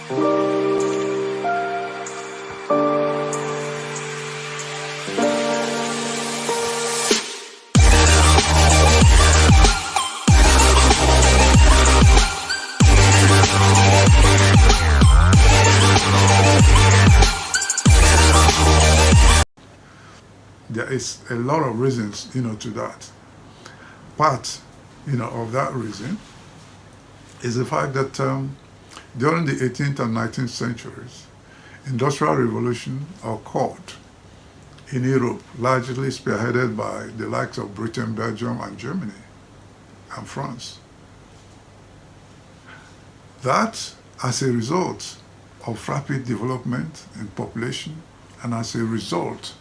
There is a lot of reasons, to that. Part, of that reason is the fact that during the 18th and 19th centuries, industrial revolution occurred in Europe, largely spearheaded by the likes of Britain, Belgium, and Germany, and France. That, as a result of rapid development in population, and as a result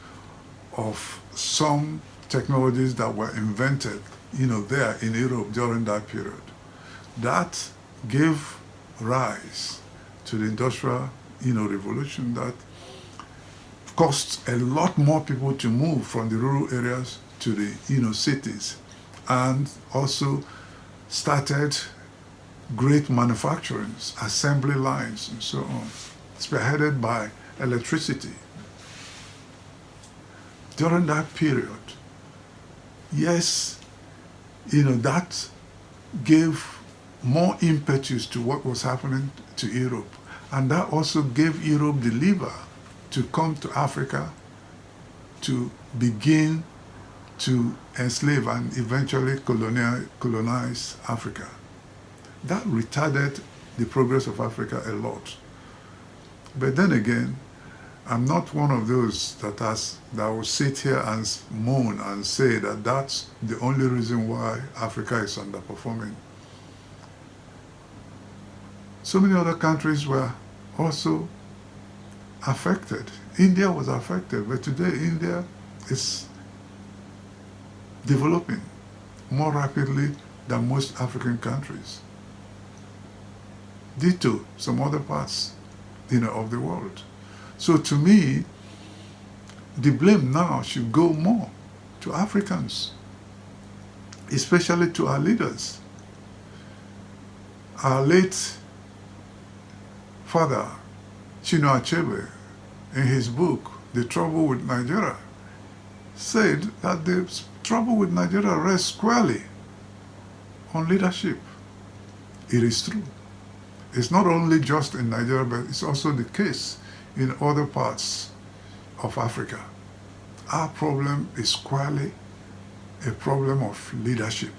of some technologies that were invented, there in Europe during that period, that gave rise to the industrial, revolution that caused a lot more people to move from the rural areas to the, cities, and also started great manufacturing, assembly lines, and so on, spearheaded by electricity. During that period, yes, that gave more impetus to what was happening to Europe. And that also gave Europe the lever to come to Africa to begin to enslave and eventually colonize Africa. That retarded the progress of Africa a lot. But then again, I'm not one of those that will sit here and moan and say that that's the only reason why Africa is underperforming. So many other countries were also affected. India was affected, but today India is developing more rapidly than most African countries. Ditto some other parts, of the world. So to me, the blame now should go more to Africans, especially to our leaders. Our late father, Chinua Achebe, in his book, The Trouble with Nigeria, said that the trouble with Nigeria rests squarely on leadership. It is true. It's not only just in Nigeria, but it's also the case in other parts of Africa. Our problem is squarely a problem of leadership.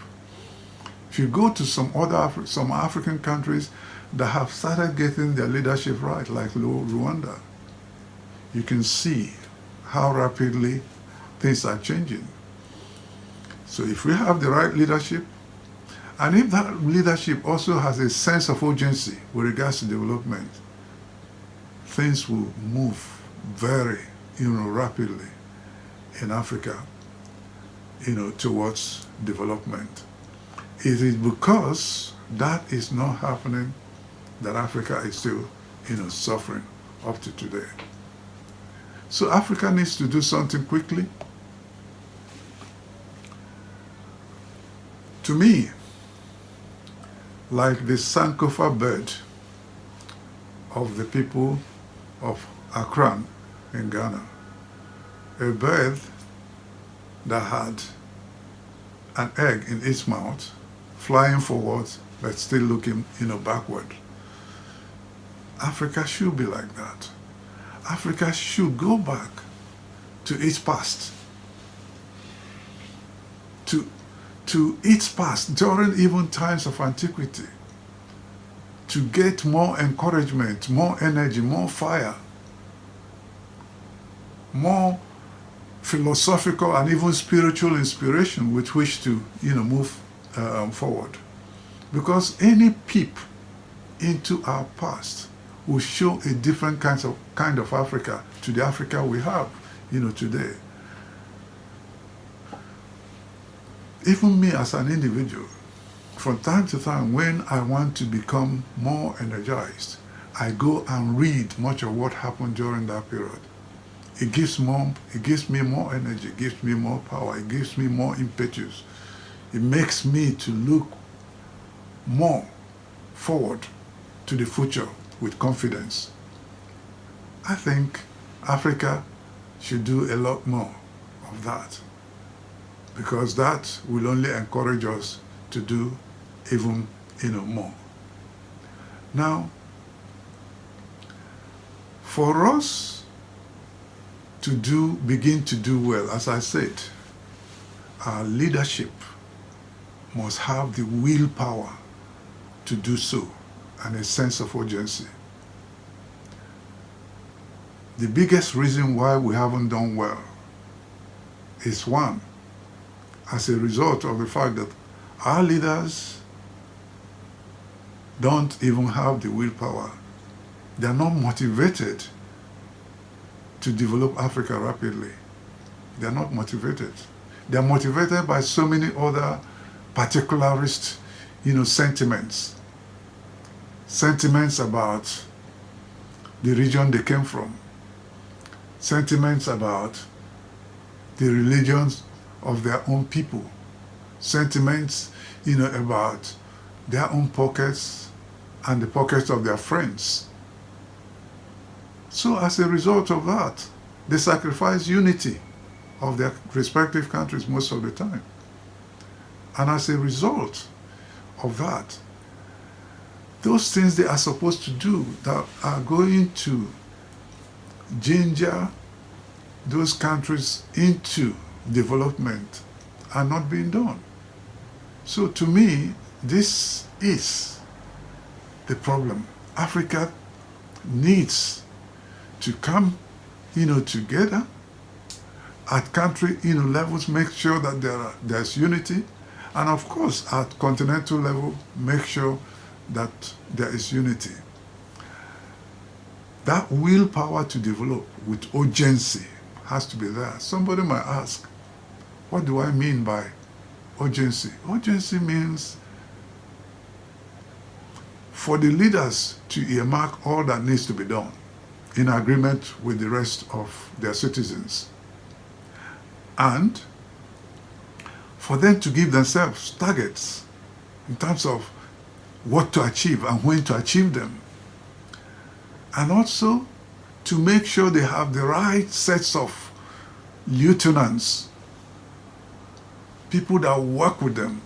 If you go to some African countries that have started getting their leadership right, like Rwanda, you can see how rapidly things are changing. So if we have the right leadership, and if that leadership also has a sense of urgency with regards to development, things will move very, rapidly in Africa, towards development. It is because that is not happening that Africa is still, suffering up to today. So Africa needs to do something quickly. To me, like the Sankofa bird of the people of Accra in Ghana, a bird that had an egg in its mouth, flying forward, but still looking, backward. Africa should be like that. Africa should go back to its past, to its past during even times of antiquity, to get more encouragement, more energy, more fire, more philosophical and even spiritual inspiration with which to, move forward. Because any peep into our past will show a different kind of Africa to the Africa we have, today. Even me as an individual, from time to time, when I want to become more energized, I go and read much of what happened during that period. It gives me more energy, it gives me more power, it gives me more impetus. It makes me to look more forward to the future with confidence. I think Africa should do a lot more of that, because that will only encourage us to do even more. Now, for us to begin to do well, as I said, our leadership must have the willpower to do so and a sense of urgency. The biggest reason why we haven't done well is, one, as a result of the fact that our leaders don't even have the willpower. They are not motivated to develop Africa rapidly. They are not motivated. They are motivated by so many other particularist, sentiments. Sentiments about the region they came from. Sentiments about the religions of their own people. Sentiments, about their own pockets and the pockets of their friends. So as a result of that, they sacrifice unity of their respective countries most of the time. And as a result of that, those things they are supposed to do that are going to ginger those countries into development are not being done. So to me, this is the problem. Africa needs to come, together at country, levels, make sure that there's unity, and of course at continental level, make sure that there is unity. That willpower to develop with urgency has to be there. Somebody might ask, what do I mean by urgency? Urgency means for the leaders to earmark all that needs to be done in agreement with the rest of their citizens, and for them to give themselves targets in terms of what to achieve and when to achieve them, and also to make sure they have the right sets of lieutenants, people that work with them,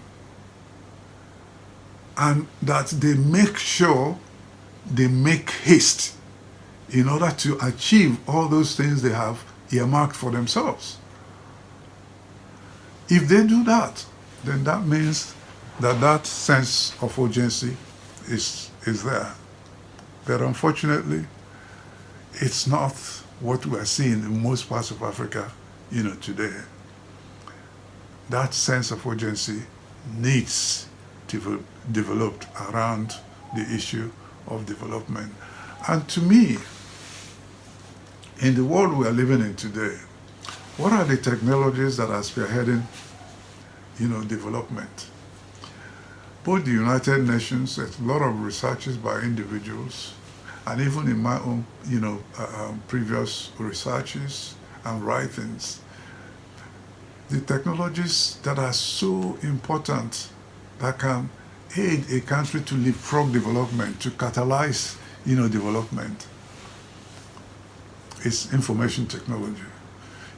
and that they make sure they make haste in order to achieve all those things they have earmarked for themselves. If they do that, then that means that sense of urgency is there. But unfortunately, it's not what we are seeing in most parts of Africa, today. That sense of urgency needs to be developed around the issue of development. And to me, in the world we are living in today, what are the technologies that are spearheading, development? Both the United Nations, there's a lot of researches by individuals, and even in my own, previous researches and writings, the technologies that are so important that can aid a country to leapfrog development, to catalyze, development, is information technology.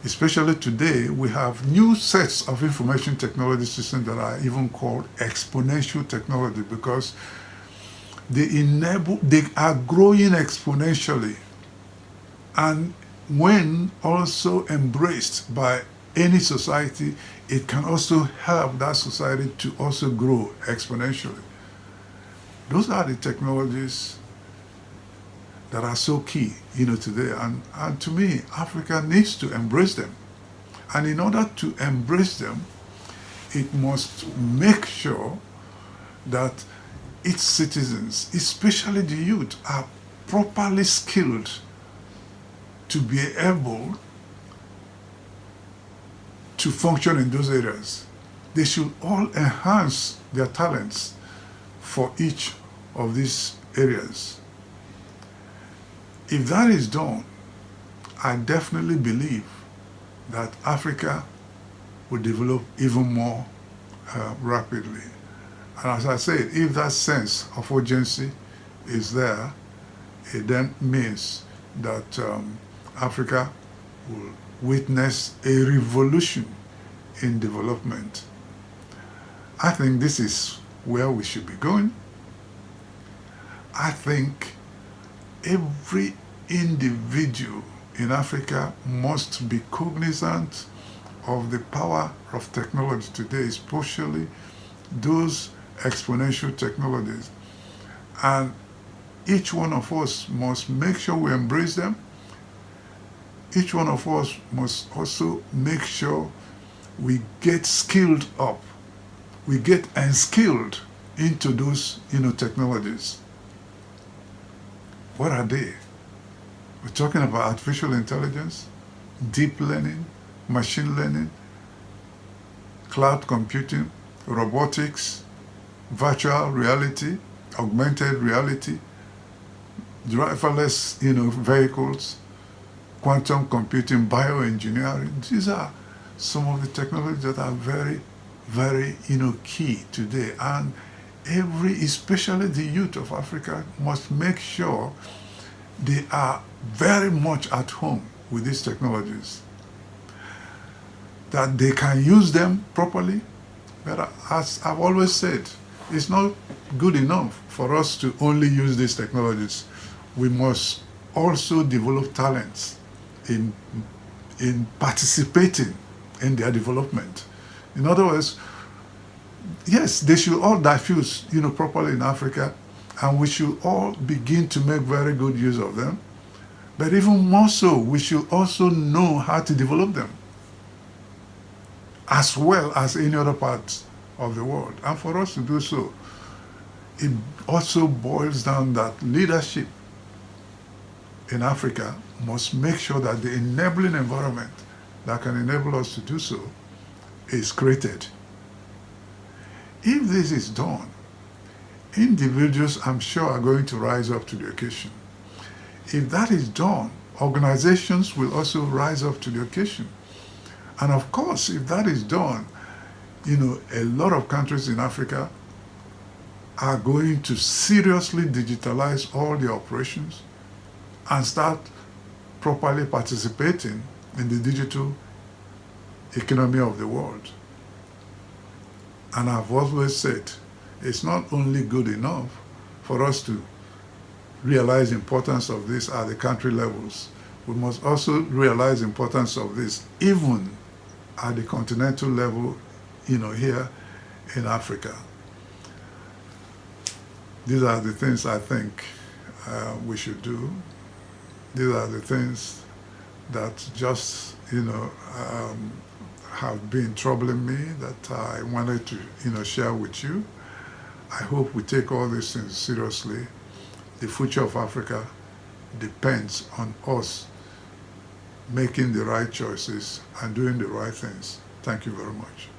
Especially today, we have new sets of information technology systems that are even called exponential technology, because they are growing exponentially, and when also embraced by any society, it can also help that society to also grow exponentially. Those are the technologies that are so key, today. And to me, Africa needs to embrace them. And in order to embrace them, it must make sure that its citizens, especially the youth, are properly skilled to be able to function in those areas. They should all enhance their talents for each of these areas. If that is done, I definitely believe that Africa will develop even more rapidly. And as I said, if that sense of urgency is there, it then means that Africa will witness a revolution in development. I think this is where we should be going. I think every individual in Africa must be cognizant of the power of technology today, especially those exponential technologies. And each one of us must make sure we embrace them. Each one of us must also make sure we get skilled up, we get unskilled into those technologies. What are they? We're talking about artificial intelligence, deep learning, machine learning, cloud computing, robotics, virtual reality, augmented reality, driverless vehicles, quantum computing, bioengineering. These are some of the technologies that are very, very key today. And especially the youth of Africa, must make sure they are very much at home with these technologies, that they can use them properly. But as I've always said, it's not good enough for us to only use these technologies. We must also develop talents in participating in their development. In other words, yes, they should all diffuse, properly in Africa, and we should all begin to make very good use of them. But even more so, we should also know how to develop them, as well as any other parts of the world. And for us to do so, it also boils down that leadership in Africa must make sure that the enabling environment that can enable us to do so is created. If this is done, individuals, I'm sure, are going to rise up to the occasion. If that is done, organizations will also rise up to the occasion. And of course, if that is done, a lot of countries in Africa are going to seriously digitalize all their operations and start properly participating in the digital economy of the world. And I've always said, it's not only good enough for us to realize the importance of this at the country levels. We must also realize the importance of this even at the continental level, here in Africa. These are the things I think we should do. These are the things that just, have been troubling me, that I wanted to, share with you. I hope we take all these things seriously. The future of Africa depends on us making the right choices and doing the right things. Thank you very much.